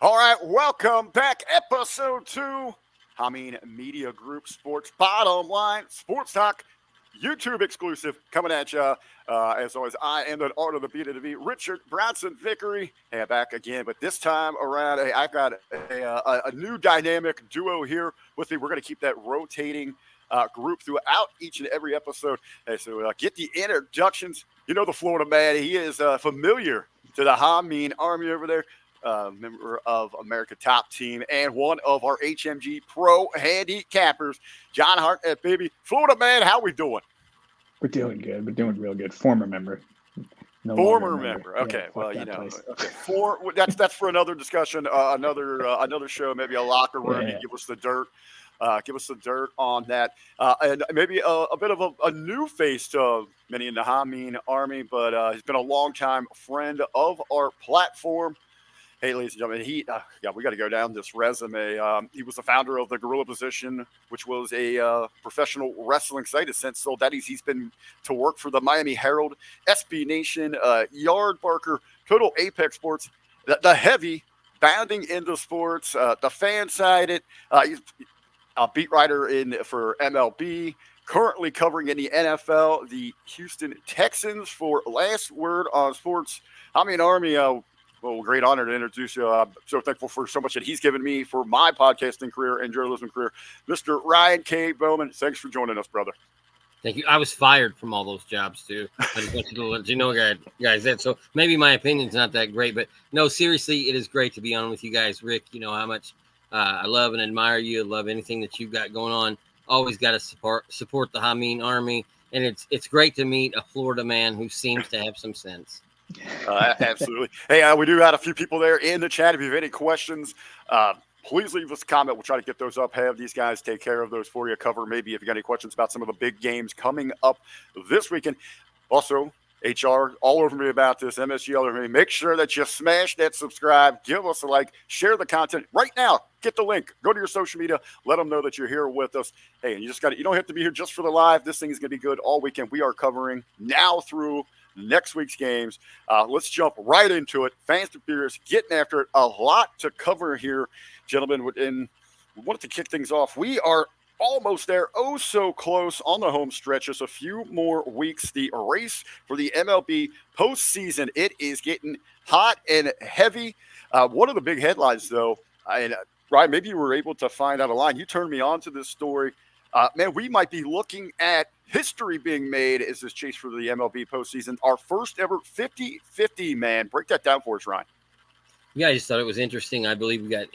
All right, welcome back. Episode 2, Media Group Sports Bottom Line Sports Talk, YouTube exclusive, coming at you. As always, I am the art of the beat of the beat, Richard Bronson Vickery. Hey, back again, but this time around, hey, I've got a new dynamic duo here with me. We're going to keep that rotating group throughout each and every episode. Hey, so get the introductions. You know the Florida man. He is familiar to the Hameen Army over there. Member of America Top Team and one of our HMG Pro handicappers, John Hartnett, baby. Florida man, how we doing? We're doing good. We're doing real good. Former member. Former member. Okay, well, you know, that's for another discussion, another show, maybe a locker room. You give us the dirt. Give us the dirt on that, and maybe a bit of a new face to many in the Hameen Army, but he's been a longtime friend of our platform. Hey, ladies and gentlemen, we got to go down this resume. He was the founder of the Gorilla Position, which was a professional wrestling site. Since sold that, he's been to work for the Miami Herald, SB Nation, Yard Barker, Total Apex Sports, the heavy bounding into sports, the fan sided. He's a beat writer for MLB. Currently covering in the NFL, the Houston Texans for Last Word on Sports. Hameen Army. Well, great honor to introduce you. I'm so thankful for so much that he's given me for my podcasting career and journalism career. Mr. Ryan K. Boman, thanks for joining us, brother. Thank you. I was fired from all those jobs, too. I just want you to let you know, guys, that. So maybe my opinion's not that great, but no, seriously, it is great to be on with you guys. Rick, you know how much I love and admire you. I love anything that you've got going on. Always got to support the Hameen Army. And it's great to meet a Florida man who seems to have some sense. Absolutely. Hey, we do have a few people there in the chat. If you have any questions, please leave us a comment. We'll try to get those up. Have these guys take care of those for you. Cover maybe if you got any questions about some of the big games coming up this weekend. Also, HR all over me about this. MSG all over me. Make sure that you smash that subscribe. Give us a like. Share the content right now. Get the link. Go to your social media. Let them know that you're here with us. Hey, and you don't have to be here just for the live. This thing is going to be good all weekend. We are covering now through next week's games. Let's jump right into it. Fans and Furious, getting after it. A lot to cover here, gentlemen. And we wanted to kick things off. We are almost there. Oh, so close on the home stretch. Just a few more weeks. The race for the MLB postseason. It is getting hot and heavy. One of the big headlines, though, and Ryan, maybe you were able to find out a line. You turned me on to this story. Man, we might be looking at history being made as this chase for the MLB postseason. Our first ever 50-50, man. Break that down for us, Ryan. Yeah, I just thought it was interesting. I believe we got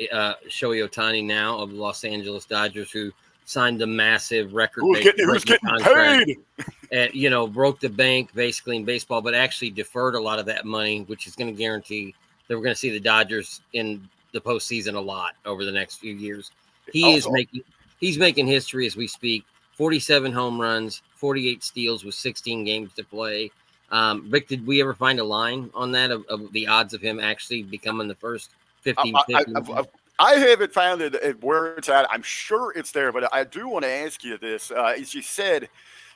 Shohei Ohtani now of the Los Angeles Dodgers, who signed the massive record. Who's getting paid? Broke the bank basically in baseball, but actually deferred a lot of that money, which is going to guarantee that we're going to see the Dodgers in the postseason a lot over the next few years. He's making history as we speak. 47 home runs, 48 steals with 16 games to play. Rick, did we ever find a line on that of the odds of him actually becoming the first 50-50? I haven't found it where it's at. I'm sure it's there, but I do want to ask you this. As you said,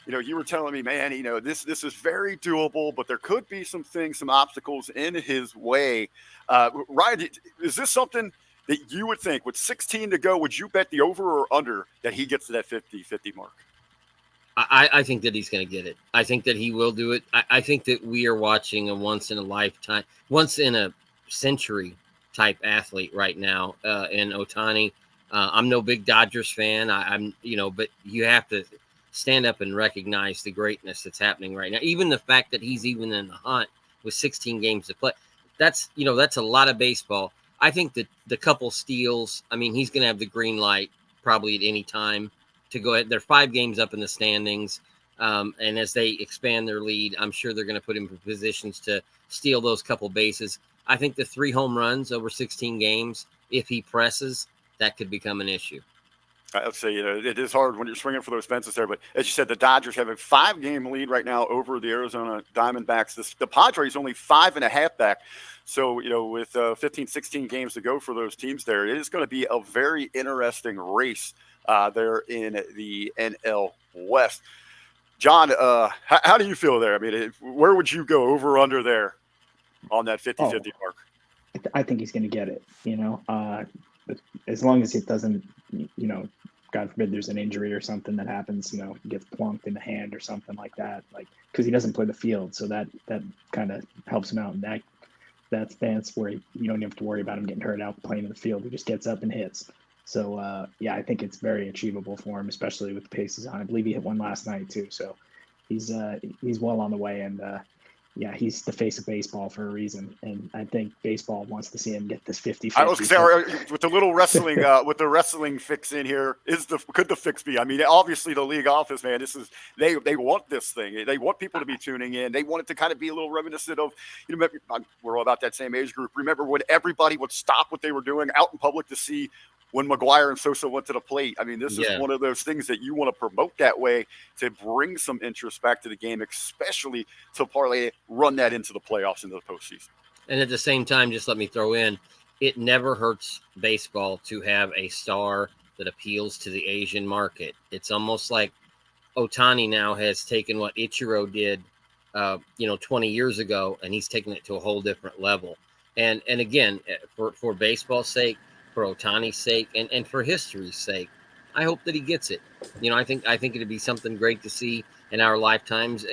you were telling me, man, this is very doable, but there could be some obstacles in his way. Ryan, is this something that you would think with 16 to go, would you bet the over or under that he gets to that 50-50 mark? I think that he's going to get it. I think that he will do it. I think that we are watching a once in a century type athlete right now in Ohtani. I'm no big Dodgers fan. But you have to stand up and recognize the greatness that's happening right now. Even the fact that he's even in the hunt with 16 games to play, that's a lot of baseball. I think that the couple steals, he's going to have the green light probably at any time to go ahead. They're 5 games up in the standings. And as they expand their lead, I'm sure they're going to put him in positions to steal those couple bases. I think the 3 home runs over 16 games, if he presses, that could become an issue. I'd say it is hard when you're swinging for those fences there. But as you said, the Dodgers have a 5-game lead right now over the Arizona Diamondbacks. The Padres only 5.5 back. So, with 15, 16 games to go for those teams there, it is going to be a very interesting race there in the NL West. John, how do you feel there? I mean, where would you go over under there on that 50-50 mark? I think he's going to get it, as long as it doesn't, God forbid there's an injury or something that happens, he gets plunked in the hand or something like that, because he doesn't play the field. So that kind of helps him out. And that's where you don't have to worry about him getting hurt out playing in the field. He just gets up and hits. So, I think it's very achievable for him, especially with the pace he's on. I believe he hit one last night too. So he's well on the way. And, he's the face of baseball for a reason, and I think baseball wants to see him get this 50-50. I was with the little wrestling, with the wrestling fix in here. Could the fix be? I mean, obviously the league office, man. This is they want this thing. They want people to be tuning in. They want it to kind of be a little reminiscent of, we're all about that same age group. Remember when everybody would stop what they were doing out in public to see when McGuire and Sosa went to the plate. I mean, this is one of those things that you want to promote that way to bring some interest back to the game, especially to parlay run that into the playoffs, into the postseason. And at the same time, just let me throw in, it never hurts baseball to have a star that appeals to the Asian market. It's almost like Ohtani now has taken what Ichiro did, 20 years ago, and he's taken it to a whole different level. And again, for baseball's sake, for Ohtani's sake, and for history's sake, I hope that he gets it. I think it'd be something great to see in our lifetimes.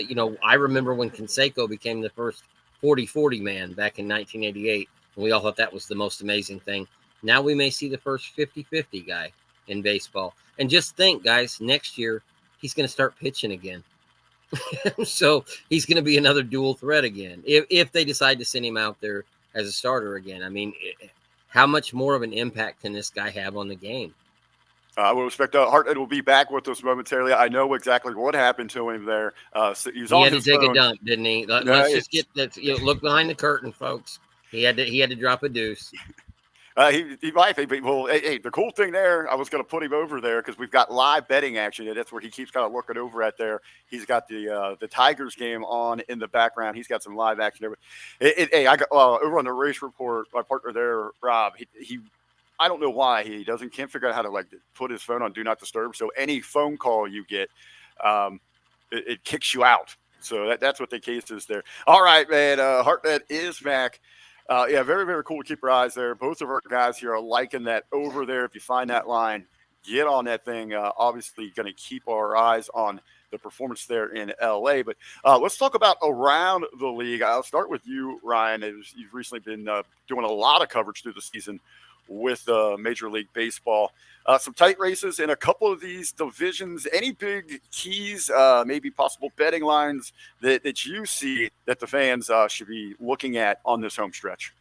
I remember when Canseco became the first 40-40 man back in 1988, and we all thought that was the most amazing thing. Now we may see the first 50-50 guy in baseball. And just think, guys, next year he's going to start pitching again. So he's going to be another dual threat again if they decide to send him out there as a starter again. I mean, how much more of an impact can this guy have on the game? I will expect Hartnett will be back with us momentarily. I know exactly what happened to him there. He had to take a dump, didn't he? Let's just get that. Look behind the curtain, folks. He had to drop a deuce. He might be. Well, hey, the cool thing there, I was going to put him over there because we've got live betting action, and that's where he keeps kind of looking over at there. He's got the Tigers game on in the background. He's got some live action there. Hey, I got over on the race report. My partner there, Rob. He I don't know why he can't figure out how to put his phone on do not disturb. So any phone call you get, it kicks you out. So that's what the case is there. All right, man. Hartnett is back. Very, very cool to keep your eyes there. Both of our guys here are liking that over there. If you find that line, get on that thing. Obviously, going to keep our eyes on the performance there in LA. But let's talk about around the league. I'll start with you, Ryan. You've recently been doing a lot of coverage through the season with Major League Baseball. Some tight races in a couple of these divisions. Any big keys, maybe possible betting lines that you see that the fans should be looking at on this home stretch?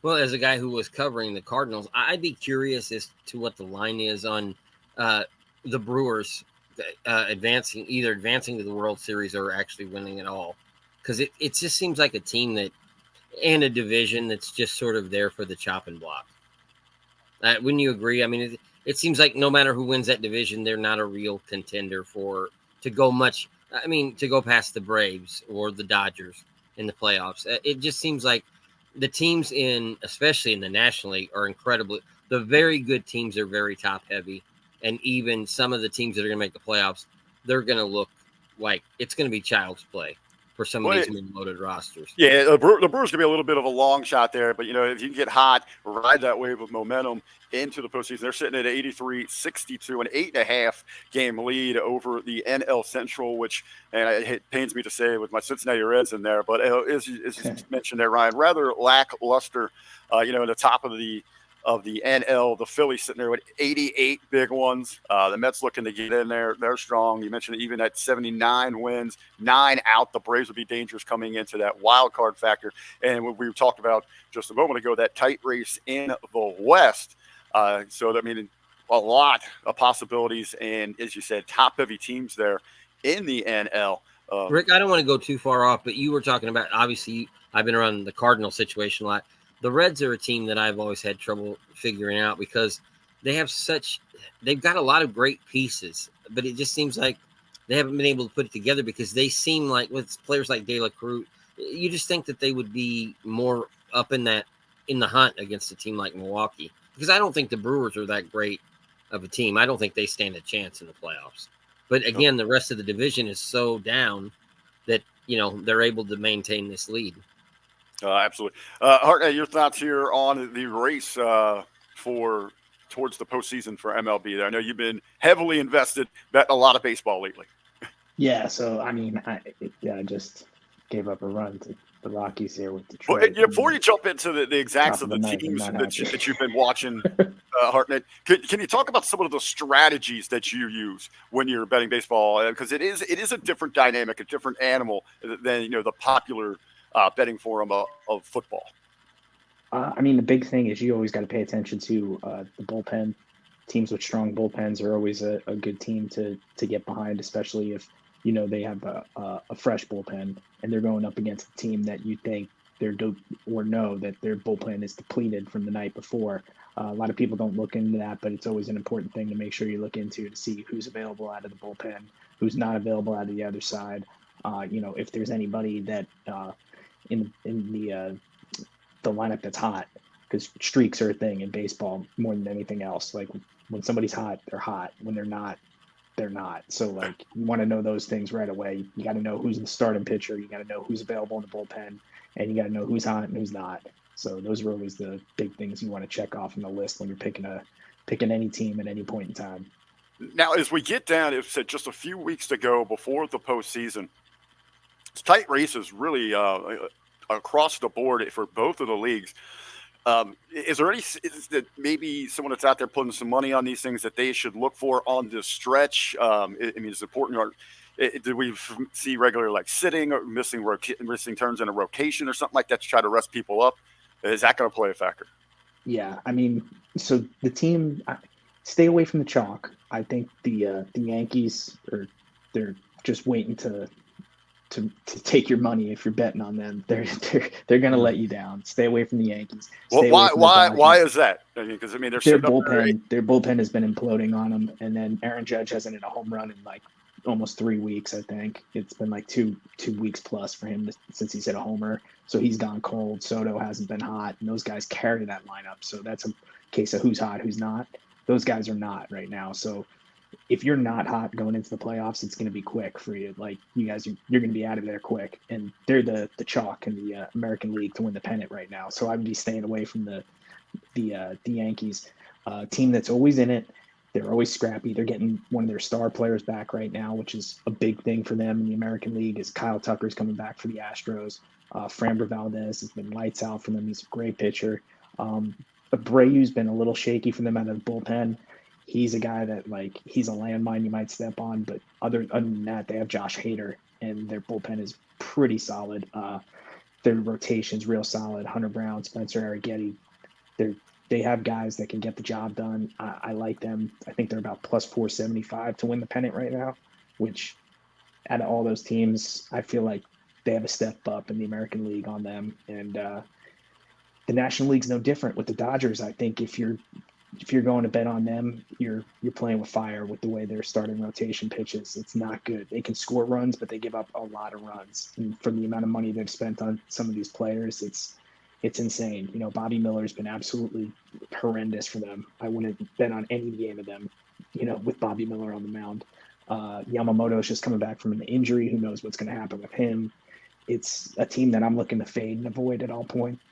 Well, as a guy who was covering the Cardinals, I'd be curious as to what the line is on the Brewers advancing to the World Series or actually winning it all. Because it just seems like a team and a division that's just sort of there for the chopping block. Wouldn't you agree? I mean, it seems like no matter who wins that division, they're not a real contender to go past the Braves or the Dodgers in the playoffs. It just seems like the teams especially in the National League, are incredibly. The very good teams are very top heavy, and even some of the teams that are going to make the playoffs, they're going to look like it's going to be child's play for some of these loaded rosters. Yeah, the Brewers going to be a little bit of a long shot there, but if you can get hot, ride that wave of momentum into the postseason. They're sitting at 83-62, an 8.5 game lead over the NL Central, which, and it pains me to say with my Cincinnati Reds in there, but as you mentioned there, Ryan, rather lackluster. In the top of the NL, the Phillies sitting there with 88 big ones. The Mets looking to get in there. They're strong. You mentioned even at 79 wins, 9 out. The Braves would be dangerous coming into that wild card factor. And what we talked about just a moment ago, that tight race in the West. So that means a lot of possibilities. And as you said, top heavy teams there in the NL. Rick, I don't want to go too far off, but you were talking about, obviously, I've been around the Cardinal situation a lot. The Reds are a team that I've always had trouble figuring out because they've got a lot of great pieces, but it just seems like they haven't been able to put it together because they seem like with players like De La Cruz, you just think that they would be more up in the hunt against a team like Milwaukee, because I don't think the Brewers are that great of a team. I don't think they stand a chance in the playoffs. But again, the rest of the division is so down that, they're able to maintain this lead. Absolutely. Hartnett, your thoughts here on the race towards the postseason for MLB there? I know you've been heavily invested, betting a lot of baseball lately. Yeah, so I mean, I just gave up a run to the Rockies here with Detroit. Well, before you jump into the exacts of the ninth, teams that you've been watching, Hartnett, can you talk about some of the strategies that you use when you're betting baseball? Because it is a different dynamic, a different animal than the popular betting forum of football. I mean, the big thing is you always got to pay attention to the bullpen. Teams with strong bullpens are always a good team to get behind, especially if they have a fresh bullpen and they're going up against a team that you think know that their bullpen is depleted from the night before. A lot of people don't look into that, but it's always an important thing to make sure you look into to see who's available out of the bullpen, who's not available out of the other side. If there's anybody that in the lineup that's hot, because streaks are a thing in baseball more than anything else. Like when somebody's hot, they're hot. When they're not, they're not. So like you want to know those things right away. You got to know who's the starting pitcher. You got to know who's available in the bullpen, and you got to know who's hot and who's not. So those are always the big things you want to check off on the list when you're picking any team at any point in time. Now, as we get down, it's just a few weeks to go before the postseason. It's tight races really across the board for both of the leagues. Is that maybe someone that's out there putting some money on these things that they should look for on this stretch? I mean, it's important. Did we see regular like sitting or missing turns in a rotation or something like that to try to rest people up? Is that going to play a factor? Yeah, I mean, so the team stay away from the chalk. I think the Yankees they're just waiting to take your money if you're betting on them. They're going to let you down. Stay away from the Yankees. Well, why is that? Because their bullpen has been imploding on them, and then Aaron Judge hasn't hit a home run in like almost 3 weeks. I think it's been like two weeks plus for him since he's hit a homer. So he's gone cold. Soto hasn't been hot, and those guys carry that lineup. So that's a case of who's hot, who's not. Those guys are not right now. So if you're not hot going into the playoffs, it's going to be quick for you. Like you guys, you're going to be out of there quick. And they're the chalk in the American League to win the pennant right now. So I would be staying away from the Yankees. Team that's always in it. They're always scrappy. They're getting one of their star players back right now, which is a big thing for them in the American League. Is Kyle Tucker's coming back for the Astros. Framber Valdez has been lights out for them. He's a great pitcher. Abreu's been a little shaky for them out of the bullpen. He's a guy that he's a landmine you might step on, but other than that, they have Josh Hader, and their bullpen is pretty solid. Their rotation's real solid. Hunter Brown, Spencer Arrighetti, they have guys that can get the job done. I like them. I think they're about plus 475 to win the pennant right now, which out of all those teams, I feel like they have a step up in the American League on them. And the National League's no different with the Dodgers. I think if you're going to bet on them, you're playing with fire with the way their starting rotation pitches. It's not good. They can score runs, but they give up a lot of runs. And for the amount of money they've spent on some of these players, it's insane. Bobby Miller's been absolutely horrendous for them. I wouldn't bet on any game of them, with Bobby Miller on the mound. Yamamoto's just coming back from an injury. Who knows what's going to happen with him? It's a team that I'm looking to fade and avoid at all points.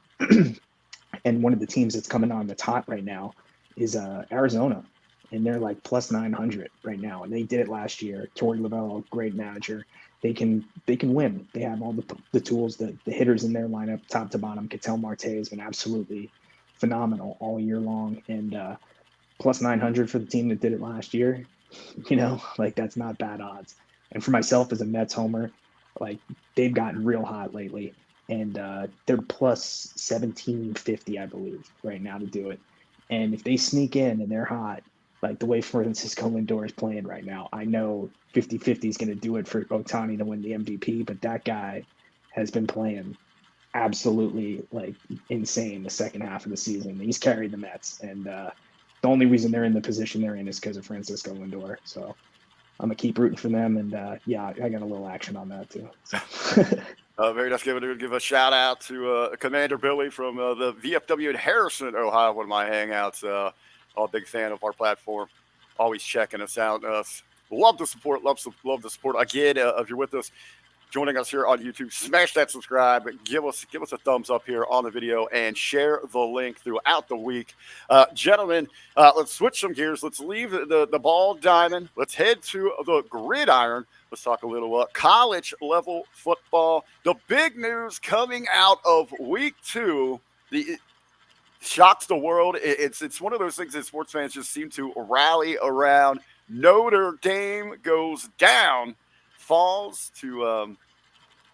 And one of the teams that's coming on that's hot right now is Arizona, and they're like plus 900 right now, and they did it last year. Torey Lovullo, great manager. They can win. They have all the tools. The hitters in their lineup, top to bottom. Ketel Marte has been absolutely phenomenal all year long, and plus 900 for the team that did it last year. That's not bad odds. And for myself as a Mets homer, they've gotten real hot lately, and they're plus 1750, I believe, right now to do it. And if they sneak in and they're hot, like the way Francisco Lindor is playing right now, I know 50-50 is going to do it for Ohtani to win the MVP, but that guy has been playing absolutely insane the second half of the season. He's carried the Mets, and the only reason they're in the position they're in is because of Francisco Lindor. So I'm gonna keep rooting for them, and yeah, I got a little action on that too. So. Very nice. Give a shout out to Commander Billy from the VFW in Harrison, Ohio, one of my hangouts. A big fan of our platform, always checking us out. Love the support. Love the support. Again, if you're with us, joining us here on YouTube, smash that subscribe. Give us a thumbs up here on the video and share the link throughout the week. Gentlemen, let's switch some gears. Let's leave the ball diamond. Let's head to the gridiron. Let's talk a little college level football. The big news coming out of week 2, the shocks the world. It's one of those things that sports fans just seem to rally around. Notre Dame goes down, falls to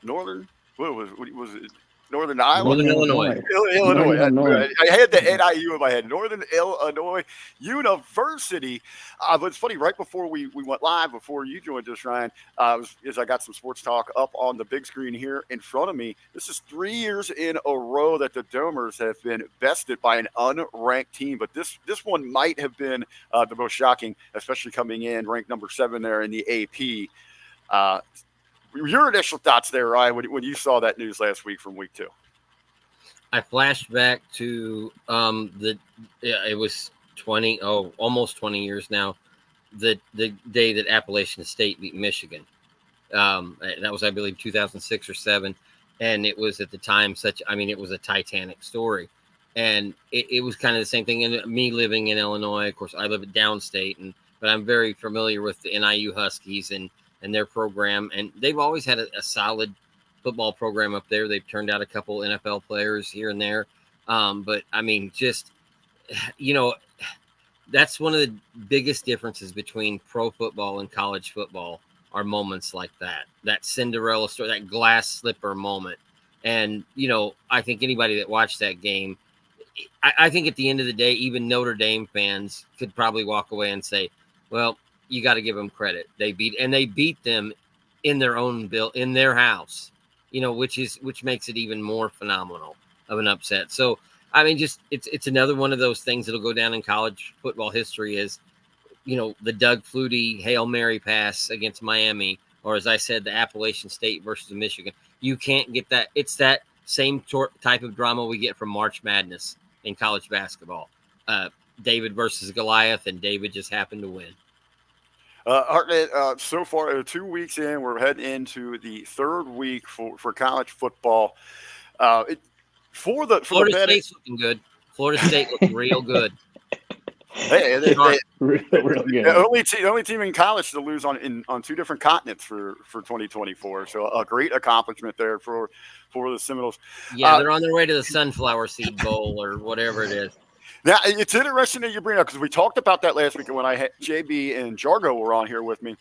Northern. What was it? Northern Iowa? Northern Illinois. Illinois. I had the NIU in my head. Northern Illinois University. But it's funny, right before we went live, before you joined us, Ryan, as I got some sports talk up on the big screen here in front of me, this is 3 years in a row that the Domers have been bested by an unranked team. But this one might have been the most shocking, especially coming in ranked number 7 there in the AP. Your initial thoughts there, Ryan, when you saw that news last week from week 2? I flashed back to it was almost 20 years now, the day that Appalachian State beat Michigan. That was, I believe, 2006 or 7, and it was at the time it was a titanic story, and it was kind of the same thing. And me living in Illinois, of course, I live at downstate, but I'm very familiar with the NIU Huskies and their program, and they've always had a solid football program up there. They've turned out a couple NFL players here and there, but I mean, just that's one of the biggest differences between pro football and college football are moments like that Cinderella story, that glass slipper moment. And I think anybody that watched that game, I think at the end of the day, even Notre Dame fans could probably walk away and say, well, you got to give them credit. They beat them in their own in their house, which makes it even more phenomenal of an upset. So, I mean, just it's another one of those things that'll go down in college football history as, the Doug Flutie Hail Mary pass against Miami, or as I said, the Appalachian State versus Michigan. You can't get that. It's that same type of drama we get from March Madness in college basketball. David versus Goliath, and David just happened to win. Hartnett, so far, 2 weeks in, we're heading into the 3rd week for college football. Florida State's looking good. Florida State looking real good. Hey, real good. The only team in college to lose on 2 different continents for 2024. So a great accomplishment there for the Seminoles. Yeah, they're on their way to the Sunflower Seed Bowl or whatever it is. Now, it's interesting that you bring it up because we talked about that last week when I had JB and Jargo were on here with me.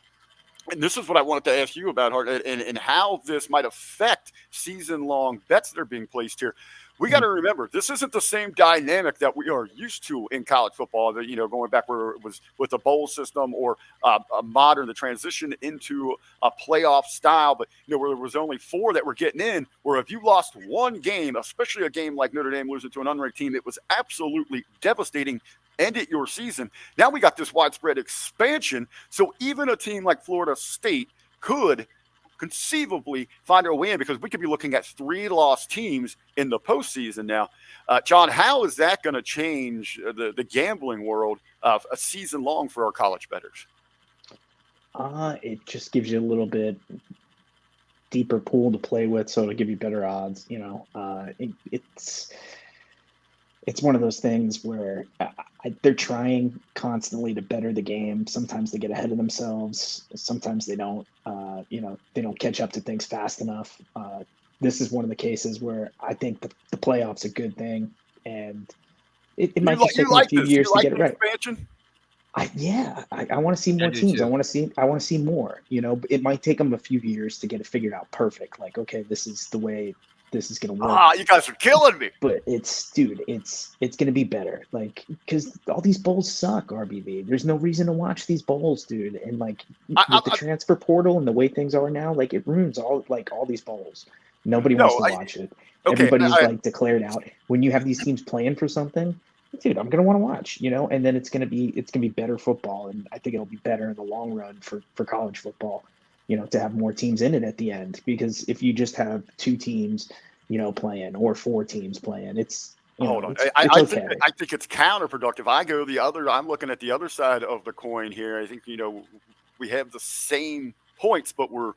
And this is what I wanted to ask you about, Hart, and how this might affect season-long bets that are being placed here. We got to remember, this isn't the same dynamic that we are used to in college football, going back where it was with the bowl system or the transition into a playoff style, but, where there was only 4 that were getting in, where if you lost one game, especially a game like Notre Dame losing to an unranked team, it was absolutely devastating. Ended your season. Now we got this widespread expansion, so even a team like Florida State could conceivably find their way in because we could be looking at 3 lost teams in the postseason now. John, how is that going to change the gambling world a season long for our college bettors? It just gives you a little bit deeper pool to play with, so it'll give you better odds. It's one of those things where they're trying constantly to better the game. Sometimes they get ahead of themselves. Sometimes they don't. They don't catch up to things fast enough. This is one of the cases where I think the playoffs a good thing, and it might just take them a few years to get it right. Expansion? I want to see more teams. I want to see more. It might take them a few years to get it figured out perfect. Like, okay, this is the way this is going to work. You guys are killing me. But it's going to be better. Like, because all these bowls suck, RBV. There's no reason to watch these bowls, dude. And with the transfer portal and the way things are now, like, it ruins all these bowls. Nobody wants to watch it. Okay, Everybody's declared out. When you have these teams playing for something, dude, I'm gonna want to watch, and then it's gonna be better football, and I think it'll be better in the long run for college football, to have more teams in it at the end. Because if you just have two teams, playing, or four teams playing, it's Hold on. it's I okay. think it's counterproductive. I'm looking at the other side of the coin here. I think, we have the same points, but we're,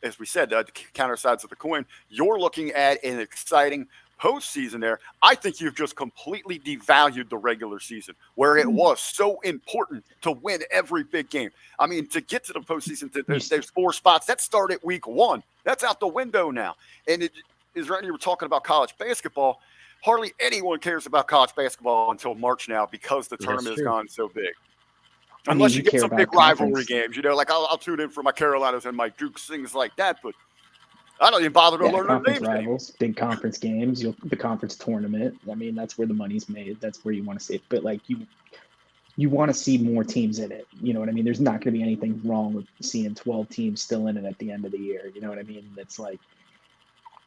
as we said, the counter sides of the coin. You're looking at an exciting postseason there. I think you've just completely devalued the regular season, where it was so important to win every big game. I mean, to get to the postseason, there's 4 spots that start at week 1. That's out the window now. And you were talking about college basketball. Hardly anyone cares about college basketball until March now, because the tournament has gone so big. Unless you get some big rivalry games, like I'll tune in for my Carolinas and my Dukes, things like that. But I don't even bother to learn their names. Rivals, big conference games, the conference tournament. I mean, that's where the money's made. That's where you want to see it. But like you want to see more teams in it. You know what I mean? There's not going to be anything wrong with seeing 12 teams still in it at the end of the year. You know what I mean? It's like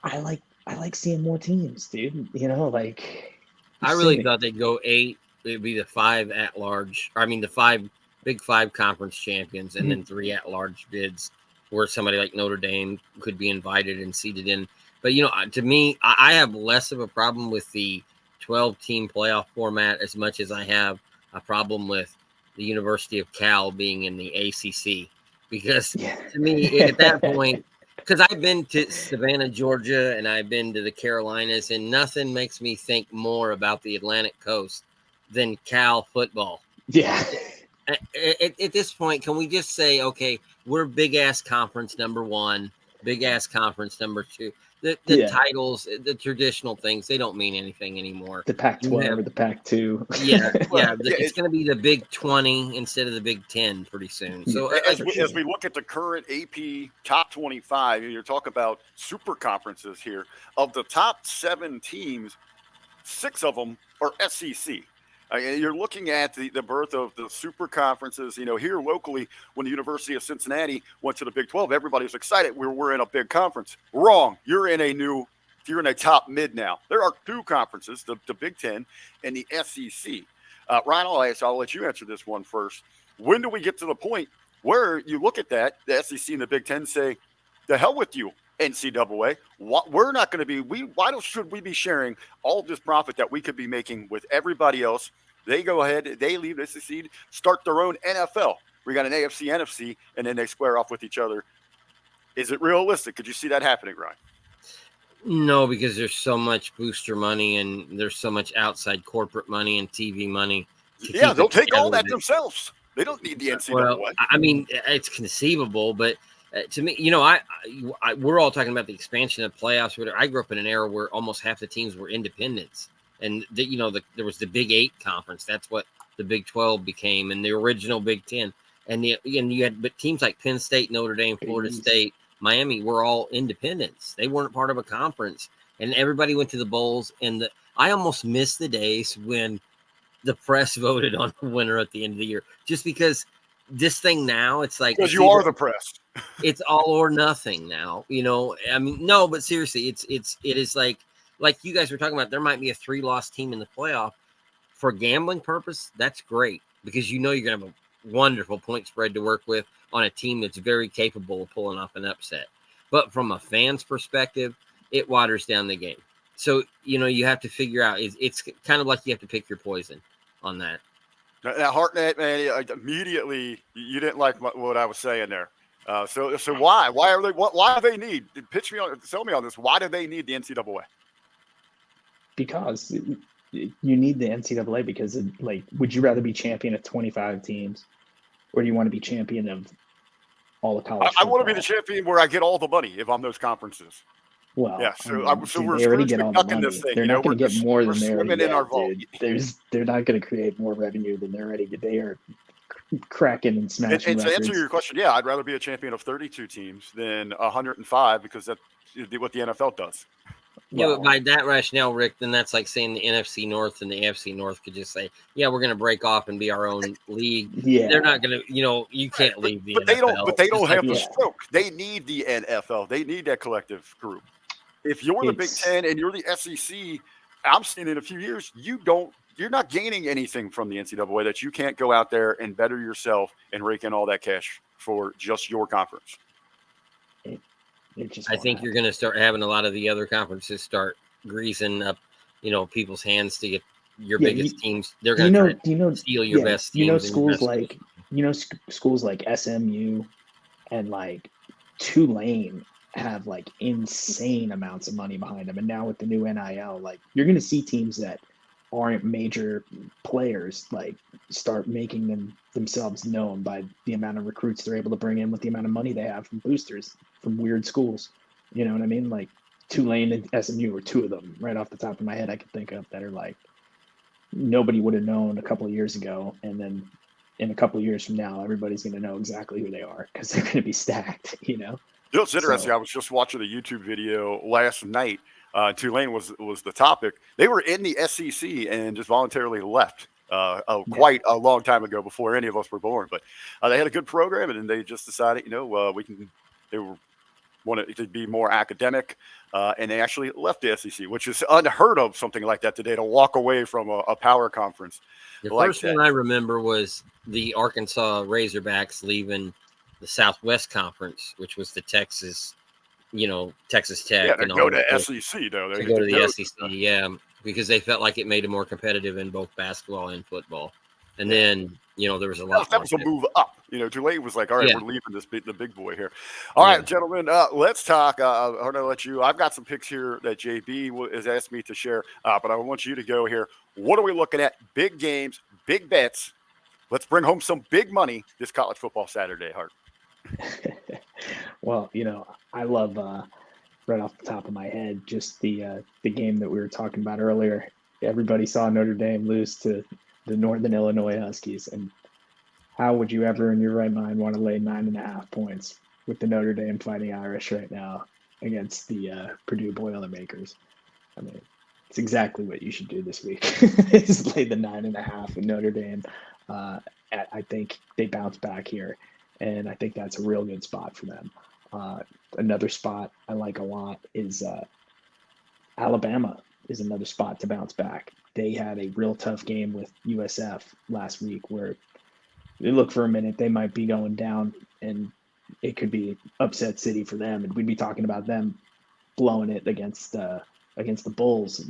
I like seeing more teams, dude. I really thought they'd go 8. It'd be the 5 at-large. I mean, the 5 Big 5 conference champions, and then 3 at-large bids, where somebody like Notre Dame could be invited and seated in. But to me, I have less of a problem with the 12-team playoff format as much as I have a problem with the University of Cal being in the ACC, because to me, at that point. Because I've been to Savannah, Georgia, and I've been to the Carolinas, and nothing makes me think more about the Atlantic coast than Cal football. Yeah. At this point, can we just say, okay, we're big-ass conference number 1, big-ass conference number 2. The titles, the traditional things, they don't mean anything anymore. The Pac-12 or the Pac-2. It's going to be the Big 20 instead of the Big 10 pretty soon. So as we look at the current AP top 25, you're talking about super conferences here. Of the top 7 teams, 6 of them are SEC. You're looking at the birth of the super conferences. Here locally, when the University of Cincinnati went to the Big 12, everybody was excited. We're in a big conference. Wrong. You're in a top mid now. There are 2 conferences, the Big 10 and the SEC. Ryan, I'll let you answer this one first. When do we get to the point where you look at that, the SEC and the Big 10 say, the hell with you, NCAA? We're not going to be. Why should we be sharing all of this profit that we could be making with everybody else? They go ahead, they leave the SEC, start their own NFL. We got an AFC, NFC, and then they square off with each other. Is it realistic? Could you see that happening, Ryan? No, because there's so much booster money, and there's so much outside corporate money and TV money. Yeah, they'll take all that themselves. They don't need the NCAA. Well, I mean, it's conceivable, but to me, we're all talking about the expansion of playoffs. I grew up in an era where almost half the teams were independents, and there was the Big 8 conference. That's what the Big 12 became, and the original Big 10. And you had, but teams like Penn State, Notre Dame, Florida State, Miami were all independents. They weren't part of a conference, and everybody went to the bowls. And I almost miss the days when the press voted on the winner at the end of the year, just because this thing now, it's like, because you are the press. It's all or nothing now. I mean, no, but seriously, it is like you guys were talking about. There might be a 3-loss team in the playoff for gambling purpose. That's great, because you're going to have a wonderful point spread to work with on a team that's very capable of pulling off an upset. But from a fan's perspective, it waters down the game. So, you have to figure out, it's kind of like you have to pick your poison on that. Now, Hartnett, man, immediately you didn't like what I was saying there. So why? Why are they? Why do they need? Tell me on this. Why do they need the NCAA? Because you need the NCAA because, would you rather be champion of 25 teams, or do you want to be champion of all the college? I want to be the champion where I get all the money if I'm those conferences. Well, yeah. So we're they already get all the money. This thing. They're not going to get more than they're already in our vault. They're not going to create more revenue than they're already. They are cracking and smashing. And to answer your question, yeah, I'd rather be a champion of 32 teams than 105, because that's what the NFL does. Yeah, but by that rationale, Rick, then that's like saying the NFC North and the AFC North could just say, yeah, we're going to break off and be our own league. Yeah. They're not going to, you can't leave the NFL. But they don't have the stroke. They need the NFL. They need that collective group. If you're the Big 10 and you're the SEC, I'm seeing in a few years, you don't you're not gaining anything from the NCAA that you can't go out there and better yourself and rake in all that cash for just your conference. I think you're going to start having a lot of the other conferences start greasing up, people's hands to get your biggest teams. They're going to steal your best teams. Schools like SMU and like Tulane have like insane amounts of money behind them. And now with the new NIL, like you're going to see teams that aren't major players like start making themselves known by the amount of recruits they're able to bring in with the amount of money they have from boosters from weird schools. You know what I mean? Like Tulane and SMU are two of them right off the top of my head I could think of that are like nobody would have known a couple of years ago, and then in a couple of years from now everybody's going to know exactly who they are because they're going to be stacked. It's interesting. I was just watching a YouTube video last night. Tulane was the topic. They were in the SEC and just voluntarily left quite a long time ago before any of us were born. But they had a good program, and then they just decided, they wanted to be more academic, and they actually left the SEC, which is unheard of, something like that today, to walk away from a power conference. The first one I remember was the Arkansas Razorbacks leaving the Southwest Conference, which was the Texas Tech. Yeah, and go to SEC, though. They go to the SEC, yeah, because they felt like it made it more competitive in both basketball and football. And then, there was a lot. That was a move up. Tulane was like, all right, we're leaving the big boy here. All right, gentlemen, let's talk. I'm going to let you. I've got some picks here that JB has asked me to share, but I want you to go here. What are we looking at? Big games, big bets. Let's bring home some big money this college football Saturday, Hart. Well, I love right off the top of my head just the game that we were talking about earlier. Everybody saw Notre Dame lose to the Northern Illinois Huskies, and how would you ever in your right mind want to lay 9.5 points with the Notre Dame Fighting Irish right now against the Purdue Boilermakers? I mean, it's exactly what you should do this week. Is lay the 9.5 with Notre Dame. I think they bounce back here, and I think that's a real good spot for them. Another spot I like a lot is Alabama is another spot to bounce back. They had a real tough game with USF last week where they look for a minute, they might be going down, and it could be upset city for them. And we'd be talking about them blowing it against the Bulls,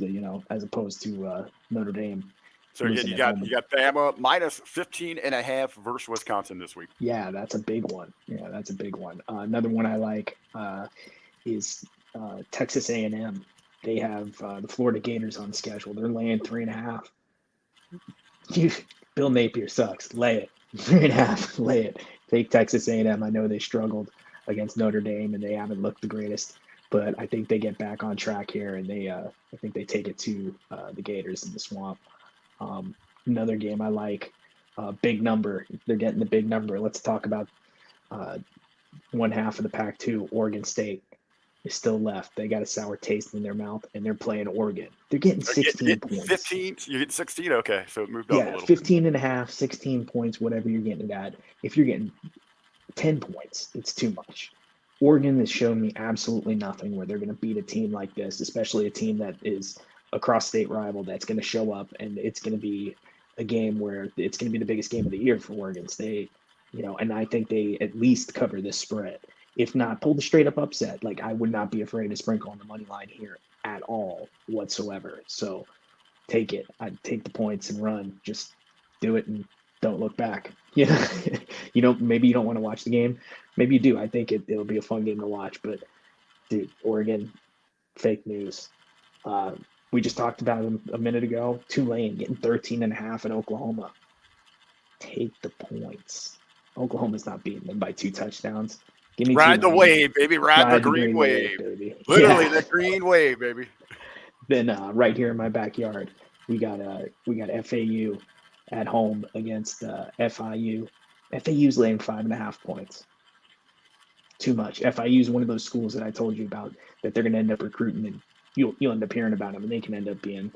as opposed to Notre Dame. So again, you got Bama minus 15.5 versus Wisconsin this week. Yeah, that's a big one. Another one I like is Texas A&M. They have the Florida Gators on schedule. They're laying 3.5. Bill Napier sucks. Lay it. 3.5. Lay it. Take Texas A&M. I know they struggled against Notre Dame and they haven't looked the greatest, but I think they get back on track here and I think they take it to the Gators in the Swamp. Another game I like, big number. They're getting the big number. Let's talk about one half of the Pac-2. Oregon State is still left. They got a sour taste in their mouth, and they're playing Oregon. They're getting 16 points. 15? You get 16? Okay, so it moved up a little. 15.5, 16 points, whatever you're getting it at. If you're getting 10 points, it's too much. Oregon has shown me absolutely nothing where they're going to beat a team like this, especially a team that is a cross-state rival that's going to show up, and it's going to be a game where it's going to be the biggest game of the year for Oregon State, and I think they at least cover this spread. If not, pull the straight-up upset. Like, I would not be afraid to sprinkle on the money line here at all whatsoever. So take it. I'd take the points and run. Just do it and don't look back. Maybe you don't want to watch the game. Maybe you do. I think it'll be a fun game to watch. But, dude, Oregon, fake news. We just talked about them a minute ago. Tulane getting 13.5 in Oklahoma. Take the points. Oklahoma's not beating them by 2 touchdowns. Give me Ride the wave, baby. Ride the green wave. Baby. Literally the green wave, baby. Then right here in my backyard, we got FAU at home against FIU. FAU's laying 5.5 points. Too much. FIU is one of those schools that I told you about that they're going to end up recruiting, and you'll end up hearing about them, and they can end up being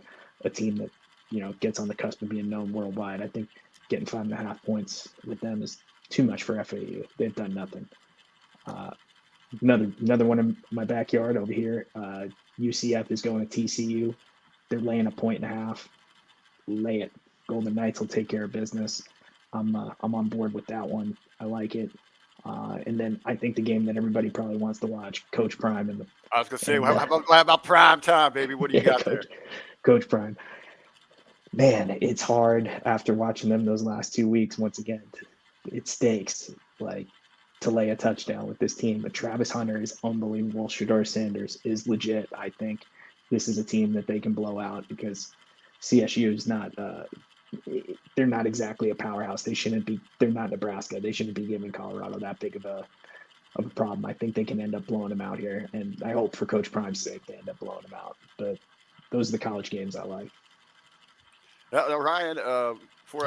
a team that gets on the cusp of being known worldwide. I think getting 5.5 points with them is too much for FAU. They've done nothing. Another one in my backyard over here. UCF is going to TCU. They're laying 1.5. lay it. Golden Knights will take care of business. I'm on board with that one. I like it. And then I think the game that everybody probably wants to watch, Coach Prime and the. I was going to say, how about prime time, baby? What do you got there? Coach Prime. Man, it's hard after watching them those last 2 weeks. Once again, it stakes like to lay a touchdown with this team. But Travis Hunter is unbelievable. Shedeur Sanders is legit. I think this is a team that they can blow out because CSU is not. They're not exactly a powerhouse. They shouldn't be. They're not Nebraska. They shouldn't be giving Colorado that big of a problem. I think they can end up blowing them out here, and I hope for Coach Prime's sake they end up blowing them out. But those are the college games I like. Ryan, I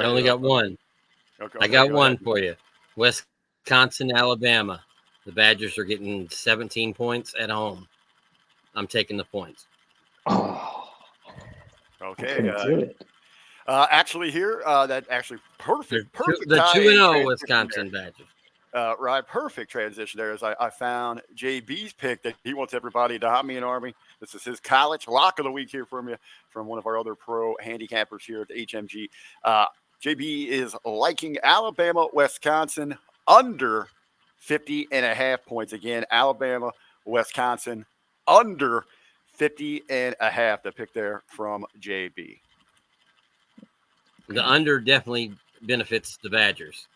only got one. Okay, I got one for you. Wisconsin, Alabama. The Badgers are getting 17 points at home. I'm taking the points. Oh, okay. Actually, here that actually perfect. The 2-0 Wisconsin Badgers. Right, perfect transition there. As I found JB's pick that he wants everybody to me and Army. This is his college lock of the week here from one of our other pro handicappers here at the HMG. JB is liking Alabama, Wisconsin under 50.5 points. Again, Alabama, Wisconsin under 50.5. The pick there from JB. The under definitely benefits the Badgers.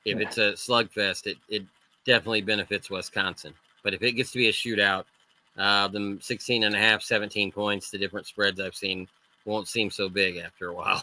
If it's a slugfest, it definitely benefits Wisconsin. But if it gets to be a shootout, them 16.5, 17 points, the different spreads I've seen won't seem so big after a while.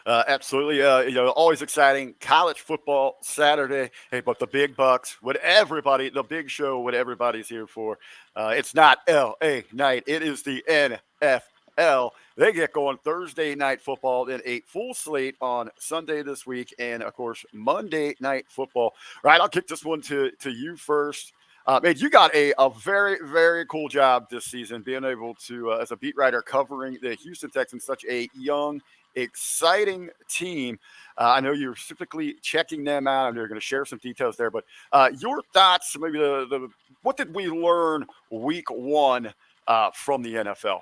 Absolutely. Always exciting. College football Saturday. Hey, but the big bucks, the big show, what everybody's here for. It's not LA night. It is the NFL. They get going Thursday night football, then a full slate on Sunday this week, and of course Monday night football. Right, I'll kick this one to you first. Man, you got a very, very cool job this season, being able to, as a beat writer, covering the Houston Texans, such a young, exciting team. I know you're specifically checking them out. I know you're going to share some details there, but your thoughts, maybe what did we learn week one from the NFL?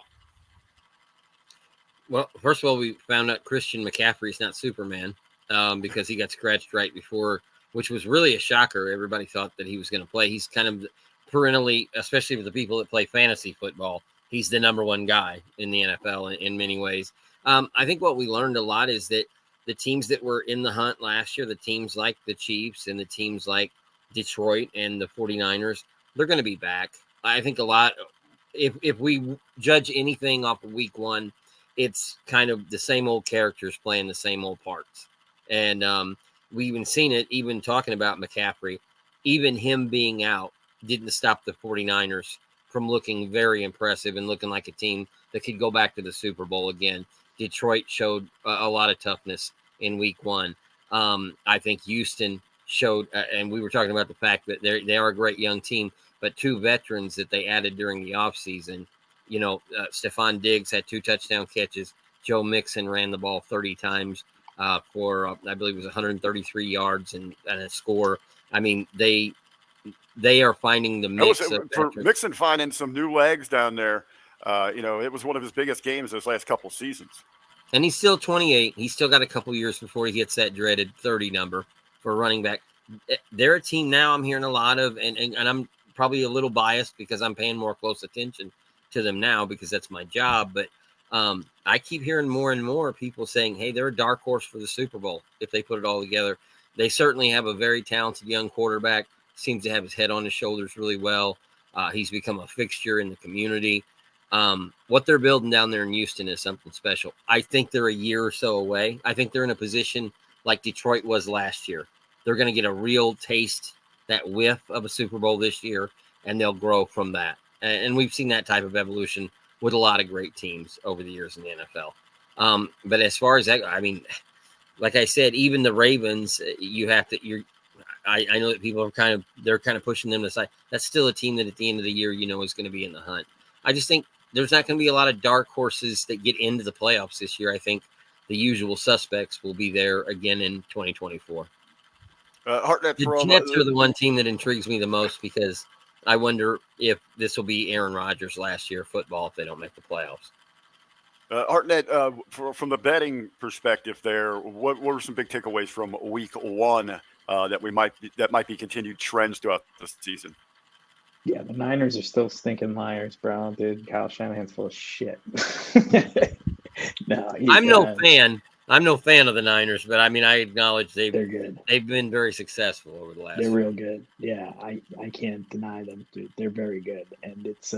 Well, first of all, we found out Christian McCaffrey's not Superman because he got scratched right before, which was really a shocker. Everybody thought that he was going to play. He's kind of perennially, especially with the people that play fantasy football, he's the number one guy in the NFL in many ways. I think what we learned a lot is that the teams that were in the hunt last year, the teams like the Chiefs and the teams like Detroit and the 49ers, they're going to be back. I think a lot, if we judge anything off of week one, it's kind of the same old characters playing the same old parts. And we even seen it, even talking about McCaffrey, even him being out didn't stop the 49ers from looking very impressive and looking like a team that could go back to the Super Bowl again. Detroit showed a lot of toughness in week one. I think Houston showed, and we were talking about the fact that they are a great young team, but two veterans that they added during the offseason, Stephon Diggs had 2 touchdown catches. Joe Mixon ran the ball 30 times for, I believe it was 133 yards and a score. I mean, they are finding the mix. For Mixon finding some new legs down there. It was one of his biggest games those last couple seasons. And he's still 28. He's still got a couple years before he hits that dreaded 30 number for running back. They're a team now I'm hearing a lot of, and I'm probably a little biased because I'm paying more close attention to them now because that's my job. But I keep hearing more and more people saying, hey, they're a dark horse for the Super Bowl if they put it all together. They certainly have a very talented young quarterback, seems to have his head on his shoulders really well. He's become a fixture in the community. What they're building down there in Houston is something special. I think they're a year or so away. I think they're in a position like Detroit was last year. They're going to get a real taste, that whiff of a Super Bowl this year, and they'll grow from that. And we've seen that type of evolution with a lot of great teams over the years in the NFL. But as far as that, I mean, like I said, even the Ravens, I know that people are they're kind of pushing them aside. That's still a team that at the end of the year, is going to be in the hunt. I just think there's not going to be a lot of dark horses that get into the playoffs this year. I think the usual suspects will be there again in 2024. Hartnett, the Jets are the one team that intrigues me the most because I wonder if this will be Aaron Rodgers' last year of football if they don't make the playoffs. Hartnett, from the betting perspective, there, what were some big takeaways from Week 1 that might be continued trends throughout the season? Yeah, the Niners are still stinking liars, bro. Dude, Kyle Shanahan's full of shit. No, I'm no fan. I'm no fan of the Niners, but I mean, I acknowledge they're good. they've been very successful over the last. They're real good. Yeah, I can't deny them, dude. They're very good, and it's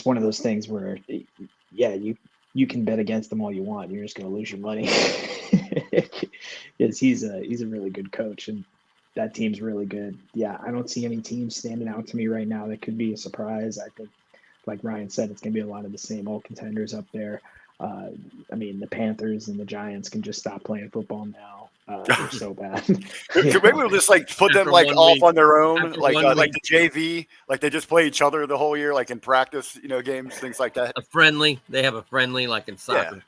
one of those things where, yeah, you can bet against them all you want. You're just gonna lose your money. Because he's a really good coach, and that team's really good. Yeah, I don't see any teams standing out to me right now that could be a surprise. I think, like Ryan said, it's gonna be a lot of the same old contenders up there. I mean, the Panthers and the Giants can just stop playing football now. They're so bad. Maybe we'll just like put them After like one off week. on their own, After like one like week. the JV, like they just play each other the whole year, like in practice, games, things like that. They have a friendly like in soccer.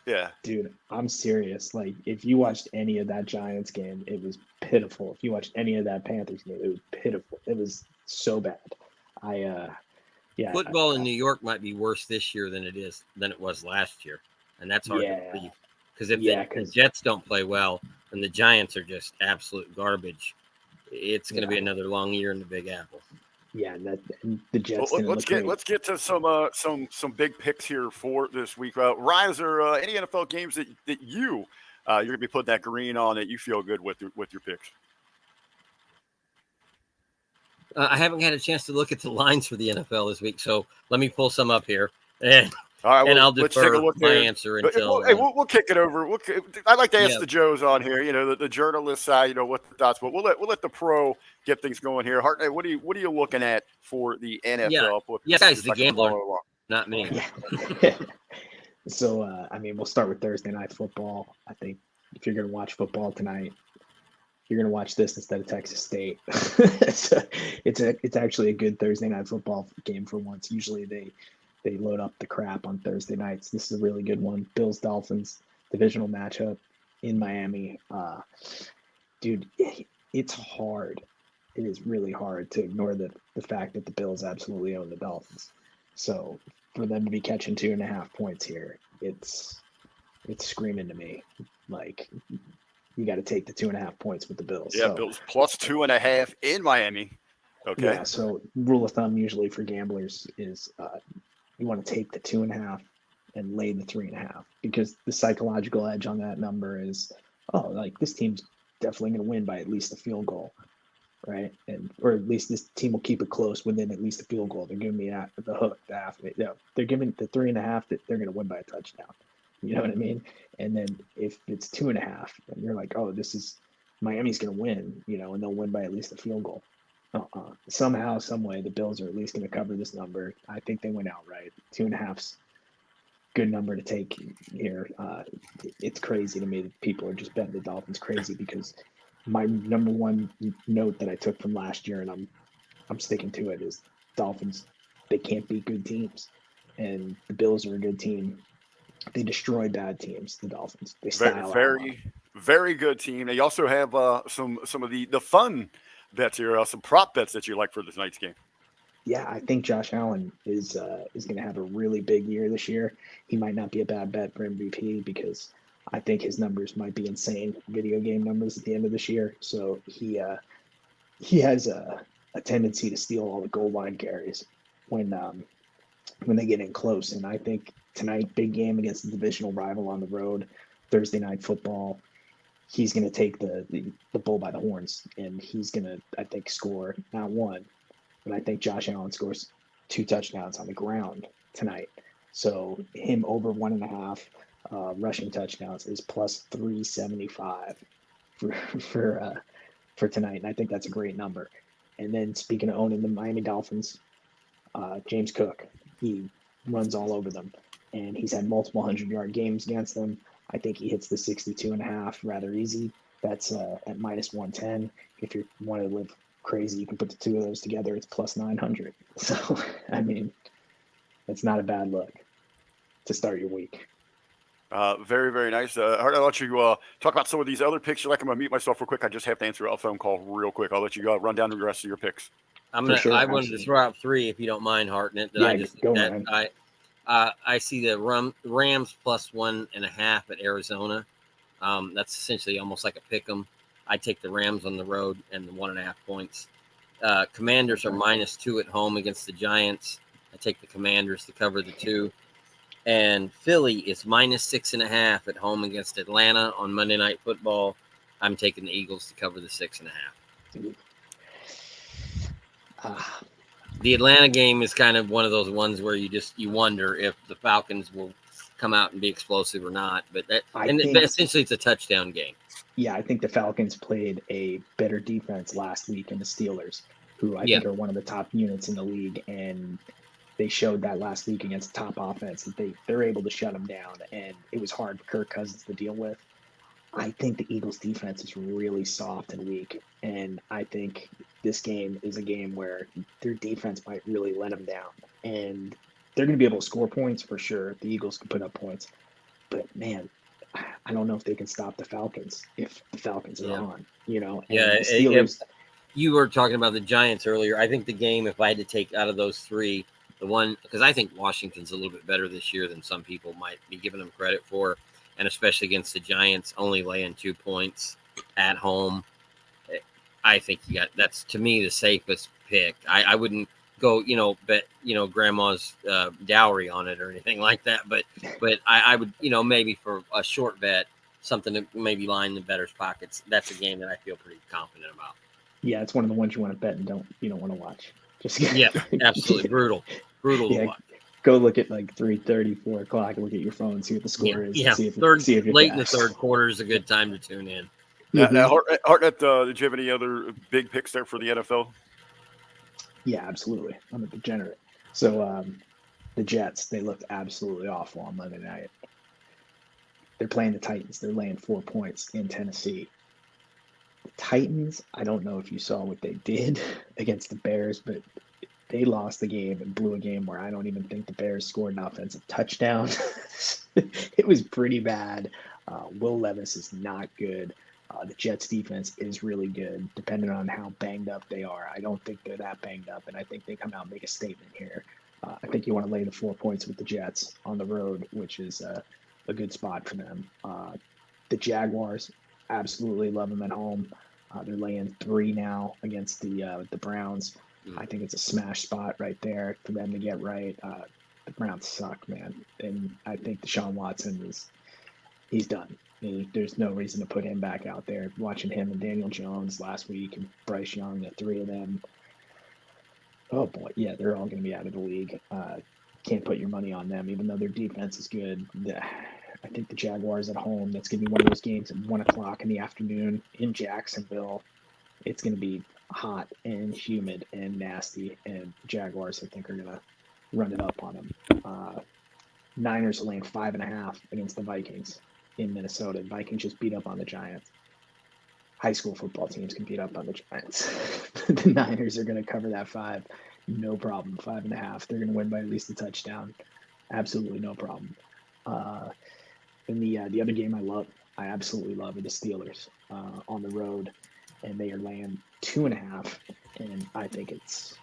Yeah. Dude, I'm serious. Like, if you watched any of that Giants game, it was pitiful. If you watched any of that Panthers game, it was pitiful. It was so bad. Yeah. Football in New York might be worse this year than it was last year, and that's hard to believe. Because if the Jets don't play well and the Giants are just absolute garbage, it's going to be another long year in the Big Apple. Yeah, and the Jets. Well, let's get to some big picks here for this week. Ryan, is there any NFL games that you're gonna be putting that green on that you feel good with your picks? I haven't had a chance to look at the lines for the NFL this week, so let me pull some up here. And all right, and I'll defer my answer until we'll kick it over. I like to ask the Joes on here, the journalist side, what the thoughts, but we'll let the pro get things going here. Hartnett, what are you looking at for the NFL? Yeah, guys, the gambler, not me. Yeah. So I mean, we'll start with Thursday night football. I think if you're gonna watch football tonight, you're gonna watch this instead of Texas State. It's actually a good Thursday night football game for once. Usually they load up the crap on Thursday nights. This is a really good one. Bills Dolphins divisional matchup in Miami. Dude, it's hard. It is really hard to ignore the fact that the Bills absolutely own the Dolphins. So for them to be catching 2.5 points here, it's screaming to me like you got to take the 2.5 points with the Bills. Yeah, so, Bills plus 2.5 in Miami. Okay. Yeah. So rule of thumb usually for gamblers is you want to take the 2.5 and lay the 3.5 because the psychological edge on that number is, like this team's definitely going to win by at least a field goal, right? Or at least this team will keep it close within at least a field goal. They're giving me the hook, the half. They're giving the 3.5 that they're going to win by a touchdown. You know what I mean? And then if it's 2.5 and you're like, this is Miami's going to win, and they'll win by at least a field goal. Somehow, some way, the Bills are at least going to cover this number. I think they went outright. 2.5's good number to take here. It's crazy to me that people are just betting the Dolphins crazy because my number one note that I took from last year, and I'm sticking to it, is Dolphins. They can't beat good teams, and the Bills are a good team. They destroy bad teams. The Dolphins. They style very good team. They also have some of the fun bets here, some prop bets that you like for this night's game. Yeah, I think Josh Allen is going to have a really big year this year. He might not be a bad bet for MVP because I think his numbers might be insane video game numbers at the end of this year. So he has a tendency to steal all the goal line carries when they get in close. And I think tonight, big game against the divisional rival on the road, Thursday night football. He's going to take the bull by the horns, and he's going to, I think, score not one, but I think Josh Allen scores 2 touchdowns on the ground tonight. So him over 1.5 rushing touchdowns is plus 375 for tonight, and I think that's a great number. And then speaking of owning the Miami Dolphins, James Cook, he runs all over them, and he's had multiple 100-yard games against them. I think he hits the 62.5 rather easy. That's at minus 110. If you want to live crazy, you can put the two of those together. It's plus 900. So, I mean, it's not a bad look to start your week. Very, very nice. I'll let you talk about some of these other picks. I'm going to mute myself real quick. I just have to answer a phone call real quick. I'll let you run down the rest of your picks. I wanted to throw out 3, if you don't mind, Hartnett. I see the Rams plus 1.5 at Arizona. That's essentially almost like a pick 'em. I take the Rams on the road and the 1.5 points. Commanders are -2 at home against the Giants. I take the Commanders to cover the 2. And Philly is -6.5 at home against Atlanta on Monday Night Football. I'm taking the Eagles to cover the 6.5. The Atlanta game is kind of one of those ones where you wonder if the Falcons will come out and be explosive or not. But essentially it's a touchdown game. Yeah, I think the Falcons played a better defense last week than the Steelers, who I think are one of the top units in the league, and they showed that last week against the top offense that they're able to shut them down, and it was hard for Kirk Cousins to deal with. I think the Eagles' defense is really soft and weak, and I think this game is a game where their defense might really let them down, and they're going to be able to score points for sure. The Eagles can put up points, but man, I don't know if they can stop the Falcons if the Falcons are on, And the Steelers. You were talking about the Giants earlier. I think the game, if I had to take out of those three, the one, because I think Washington's a little bit better this year than some people might be giving them credit for, and especially against the Giants, only laying 2 points at home. I think that's, to me, the safest pick. I wouldn't go, bet, grandma's dowry on it or anything like that. But I would, maybe for a short bet, something to maybe line the bettor's pockets. That's a game that I feel pretty confident about. Yeah, it's one of the ones you want to bet and you don't want to watch. Absolutely brutal to watch. Go look at like 3:30, 4 o'clock, and look at your phone, see what the score is. Yeah, see if late in the third quarter is a good time to tune in. Now, Hartnett, did you have any other big picks there for the NFL? Yeah, absolutely. I'm a degenerate. So the Jets, they looked absolutely awful on Monday night. They're playing the Titans. They're laying 4 points in Tennessee. The Titans, I don't know if you saw what they did against the Bears, but they lost the game and blew a game where I don't even think the Bears scored an offensive touchdown. It was pretty bad. Will Levis is not good. The Jets defense is really good, depending on how banged up they are. I don't think they're that banged up, and I think they come out and make a statement here. I think you want to lay the 4 points with the Jets on the road, which is a good spot for them. The Jaguars, absolutely love them at home. They're laying 3 now against the Browns. I think it's a smash spot right there for them to get right. The Browns suck, man. And I think Deshaun Watson he's done. There's no reason to put him back out there. Watching him and Daniel Jones last week and Bryce Young, the 3 of them. Oh, boy. Yeah, they're all going to be out of the league. Can't put your money on them, even though their defense is good. I think the Jaguars at home, that's going to be one of those games at 1 o'clock in the afternoon in Jacksonville. It's going to be hot and humid and nasty, and Jaguars, I think, are going to run it up on them. Niners are laying 5.5 against the Vikings in Minnesota. Vikings just beat up on the Giants. High school football teams can beat up on the Giants. The Niners are going to cover that 5, no problem. 5.5. They're going to win by at least a touchdown. Absolutely no problem. And the other game I absolutely love are the Steelers on the road, and they are laying 2.5, and I think it's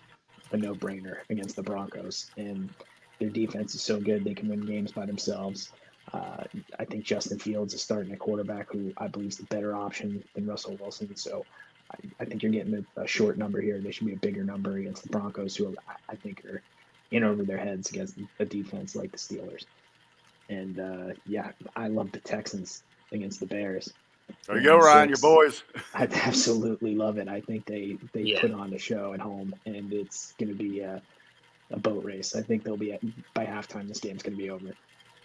a no-brainer against the Broncos. And their defense is so good they can win games by themselves. I think Justin Fields is starting a quarterback who I believe is the better option than Russell Wilson. So I think you're getting a short number here. They should be a bigger number against the Broncos, who I think are in over their heads against a defense like the Steelers. And I love the Texans against the Bears. There you go, Ryan, your boys. I absolutely love it. I think they put on a show at home, and it's going to be a boat race. I think they'll be by halftime. This game's going to be over.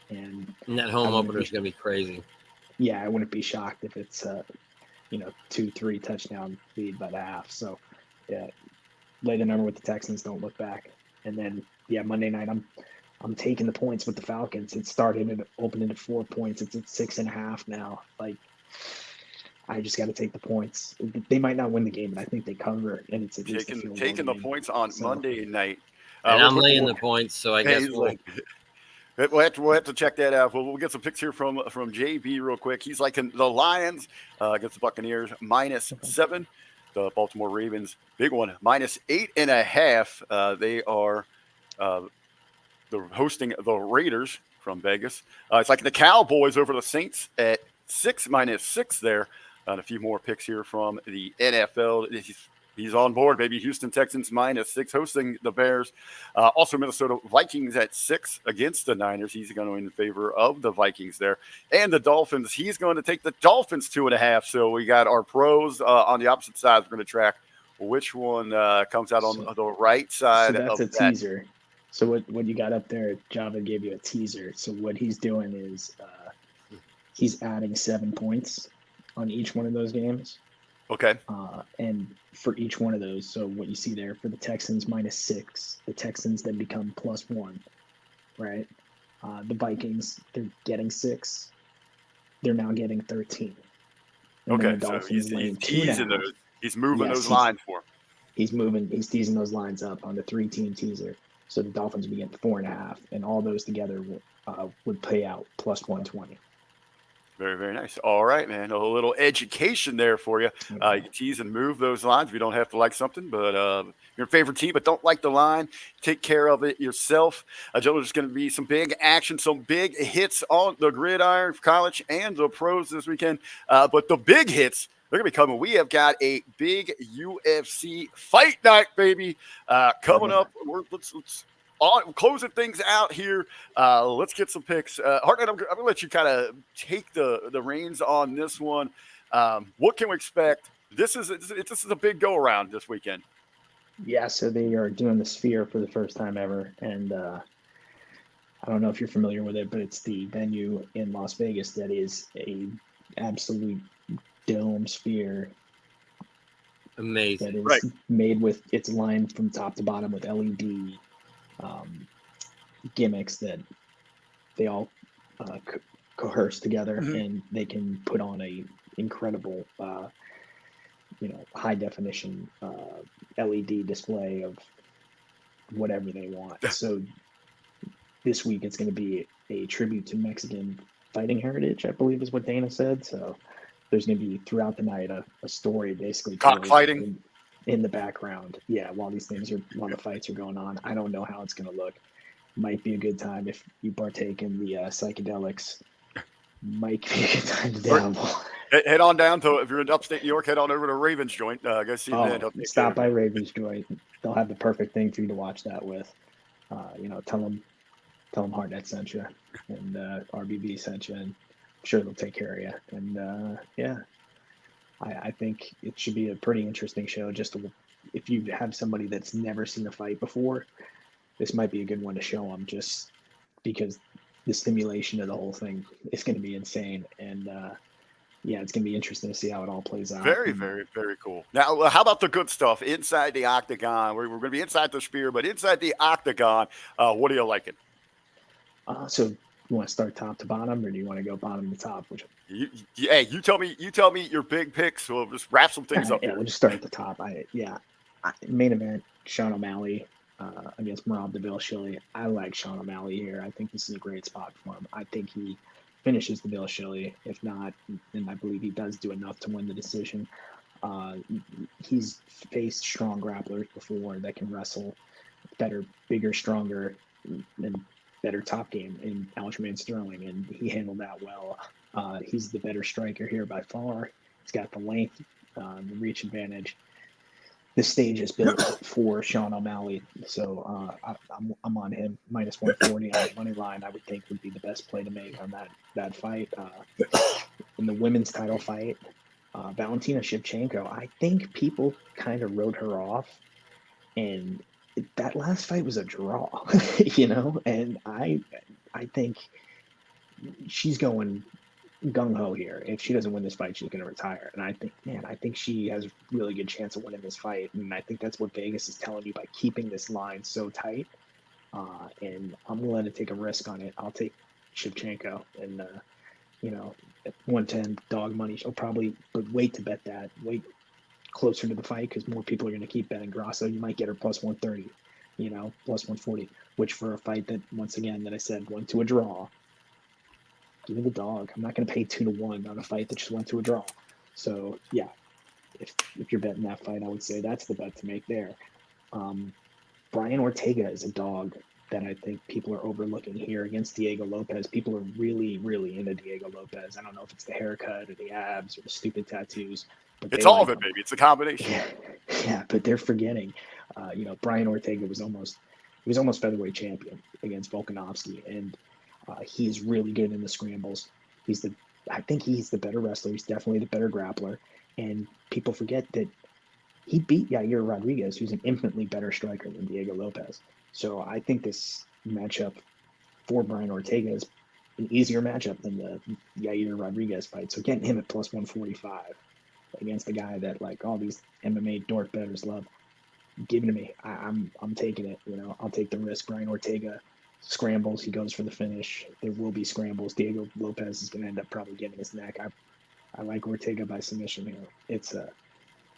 And that home opener is going to be crazy. Yeah, I wouldn't be shocked if it's 2-3 touchdown lead by the half. So yeah, lay the number with the Texans. Don't look back. And then Monday night I'm taking the points with the Falcons. It started and opened at 4 points. It's at 6.5 now. Like, I just got to take the points. They might not win the game, but I think they cover. And it's at least taking the points on Monday night. And I'm laying the points, so I guess we'll have to check that out. We'll get some picks here from JB real quick. He's liking the Lions against the Buccaneers -7. The Baltimore Ravens, big one, -8.5. They are They're hosting the Raiders from Vegas. It's like the Cowboys over the Saints at -6 there. And a few more picks here from the NFL. He's on board, baby. Houston Texans -6 hosting the Bears. Also, Minnesota Vikings at 6 against the Niners. He's going in favor of the Vikings there. And the Dolphins, he's going to take the Dolphins 2.5. So we got our pros on the opposite side. We're going to track which one comes out on the right side. So that's of a teaser. So what you got up there, Java gave you a teaser. So what he's doing is he's adding 7 points on each one of those games. Okay. And for each one of those, so what you see there for the Texans -6, the Texans then become +1, right? The Vikings, they're getting 6. They're now getting 13. And Okay, the so Dolphins he's teasing those. He's moving Yes, those lines for him. He's teasing those lines up on the 3-team teaser. So the Dolphins would get 4.5, and all those together would pay out +120. Very, very nice. All right, man. A little education there for you. You can tease and move those lines. We don't have to like something, but your favorite team, but don't like the line. Take care of it yourself. There's going to be some big action, some big hits on the gridiron for college and the pros this weekend. But the big hits, they're going to be coming. We have got a big UFC fight night, baby, coming up. Let's closing things out here. Let's get some picks. Hartnett, I'm going to let you kind of take the reins on this one. What can we expect? This is a big go around this weekend. Yeah, so they are doing the Sphere for the first time ever, and I don't know if you're familiar with it, but it's the venue in Las Vegas that is a absolute dome sphere. Amazing. That is made with, it's lined from top to bottom with LED gimmicks that they all coerce together, and they can put on a incredible high definition LED display of whatever they want. So this week it's going to be a tribute to Mexican fighting heritage, I believe is what Dana said. So there's going to be throughout the night a story basically cockfighting in the background. Yeah, while the fights are going on. I don't know how it's going to look. Might be a good time if you partake in the psychedelics. Might be a good time to dabble. Head on down to, if you're in upstate New York, head on over to Ravens Joint. Go see them. Stop by Ravens Joint. They'll have the perfect thing for you to watch that with. Tell them Hartnett sent you, and RBB sent you, and I'm sure they'll take care of you. And I think it should be a pretty interesting show. If you have somebody that's never seen a fight before, this might be a good one to show them, just because the stimulation of the whole thing is going to be insane. And it's going to be interesting to see how it all plays out. Very, very, very cool. Now, how about the good stuff inside the octagon? We're going to be inside the Sphere, but inside the octagon, what are you liking? So you want to start top to bottom, or do you want to go bottom to top? You tell me your big picks. We'll just wrap some things up. Yeah, we'll just start at the top. Main event, Sean O'Malley against Merab Dvalishvili. I like Sean O'Malley here. I think this is a great spot for him. I think he finishes Dvalishvili. If not, then I believe he does do enough to win the decision. He's faced strong grapplers before that can wrestle better, bigger, stronger, and better top game in Aljamain Sterling, and he handled that well. He's the better striker here by far. He's got the length, the reach advantage. The stage is built for Sean O'Malley, so I'm on him. -140 on the money line, I would think would be the best play to make on that fight. In the women's title fight, Valentina Shevchenko, I think people kind of wrote her off, and that last fight was a draw, and I think she's going gung-ho here. If she doesn't win this fight, she's going to retire. And I think she has a really good chance of winning this fight. And I think that's what Vegas is telling you by keeping this line so tight. And I'm willing to take a risk on it. I'll take Shevchenko. And, at 110 dog money, she'll probably, but wait to bet that. Wait closer to the fight because more people are going to keep betting Grasso. You might get her +130, +140, which for a fight that, once again, that I said went to a draw, give me the dog. I'm not going to pay 2-1 on a fight that just went to a draw. So, yeah, if you're betting that fight, I would say that's the bet to make there. Brian Ortega is a dog that I think people are overlooking here against Diego Lopez. People are really, really into Diego Lopez. I don't know if it's the haircut or the abs or the stupid tattoos, but It's they all like of it, him. baby. It's a combination. Yeah, but they're forgetting. Brian Ortega was almost featherweight champion against Volkanovski, and he's really good in the scrambles. I think he's the better wrestler. He's definitely the better grappler, and people forget that he beat Yair Rodriguez, who's an infinitely better striker than Diego Lopez. So I think this matchup for Brian Ortega is an easier matchup than the Yair Rodriguez fight. So getting him at plus 145 against the guy that like all these MMA dork bettors love, give it to me. I'm taking it. I'll take the risk. Brian Ortega scrambles. He goes for the finish. There will be scrambles. Diego Lopez is going to end up probably getting his neck. I like Ortega by submission here. It's a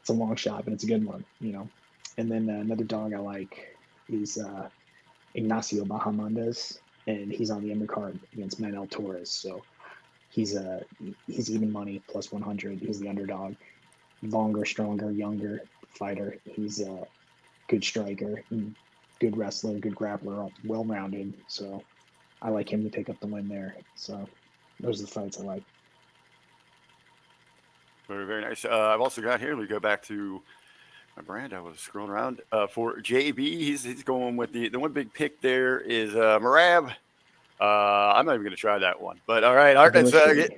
long shot, but it's a good one. And then another dog I like is Ignacio Bahamondes, and he's on the undercard against Manuel Torres. So he's even money plus 100. He's the underdog. Longer, stronger, younger fighter. He's a good striker, good wrestler, good grappler, well-rounded. So I like him to pick up the win there. So those are the fights I like. Very, very nice. I've also got here, we go back to my brand. I was scrolling around for JB. He's going with the one big pick there is Marab. I'm not even going to try that one. But all right, Hartnett's the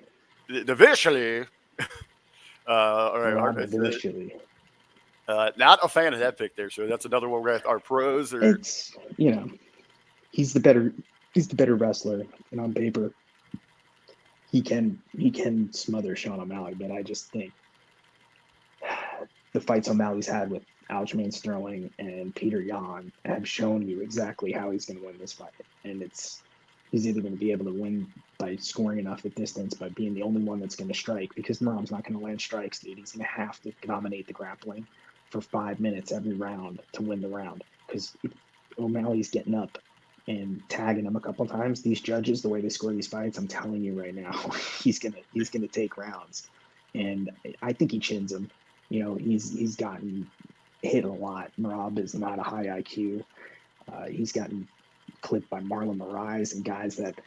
Vishali. All right, Hartnett's not a fan of that pick there. So that's another one where our pros are. It's he's the better wrestler, and on paper he can smother Sean O'Malley, but I just think the fights O'Malley's had with Aljamain Sterling and Peter Yan have shown you exactly how he's going to win this fight, and he's either going to be able to win by scoring enough at distance, by being the only one that's going to strike, because Merab's not going to land strikes, dude. He's going to have to dominate the grappling for 5 minutes every round to win the round, because O'Malley's getting up and tagging him a couple times. These judges, the way they score these fights, I'm telling you right now, he's gonna take rounds, and I think he chins him. He's gotten hit a lot. Merab is not a high IQ. He's gotten clipped by Marlon Moraes and guys that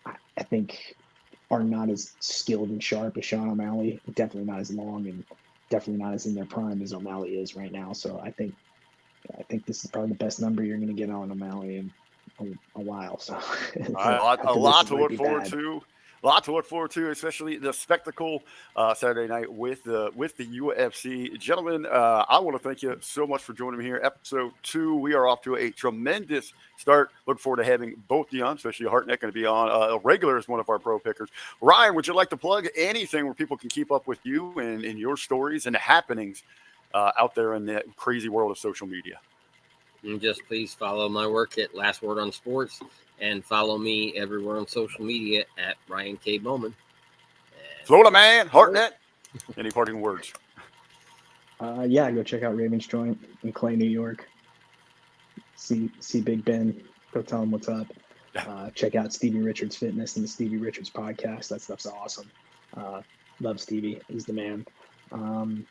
I think are not as skilled and sharp as Sean O'Malley. Definitely not as long and definitely not as in their prime as O'Malley is right now. So I think this is probably the best number you're going to get on O'Malley in a while. So a lot to look forward to. A lot to look forward to, especially the spectacle Saturday night with the UFC. Gentlemen, I want to thank you so much for joining me here. Episode 2, we are off to a tremendous start. Look forward to having both you on, especially Hartnett going to be on a regular as one of our pro pickers. Ryan, would you like to plug anything where people can keep up with you and your stories and the happenings out there in the crazy world of social media? And just please follow my work at Last Word on Sports, and follow me everywhere on social media at Ryan K. Boman. Florida man, Hartnett. Any parting words? Go check out Raven's Joint in Clay, New York. See Big Ben. Go tell him what's up. Check out Stevie Richards Fitness and the Stevie Richards podcast. That stuff's awesome. Love Stevie. He's the man. And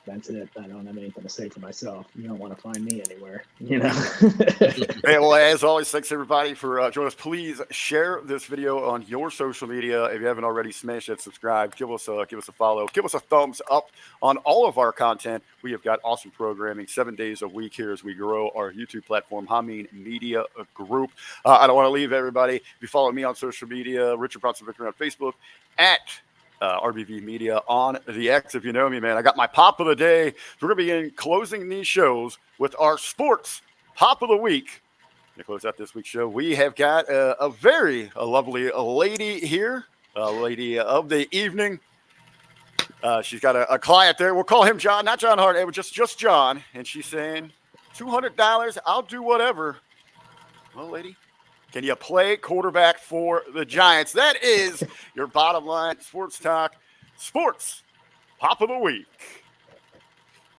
that's it. I don't have anything to say for myself. You don't want to find me anywhere, Hey, well, as always, thanks everybody for joining us. Please share this video on your social media. If you haven't already, smash that subscribe. Give us a follow. Give us a thumbs up on all of our content. We have got awesome programming 7 days a week here as we grow our YouTube platform, Hameen Media Group. I don't want to leave everybody. If you follow me on social media, Richard Bronson Victor on Facebook, at RBV Media on the X. If you know me, man, I got my pop of the day. We're going to be closing these shows with our sports pop of the week. To close out this week's show, we have got a lovely lady here, a lady of the evening. She's got a client there. We'll call him John, not John Hart, just John. And she's saying, $200, I'll do whatever. Well, lady, can you play quarterback for the Giants? That is your bottom line sports talk, sports pop of the week.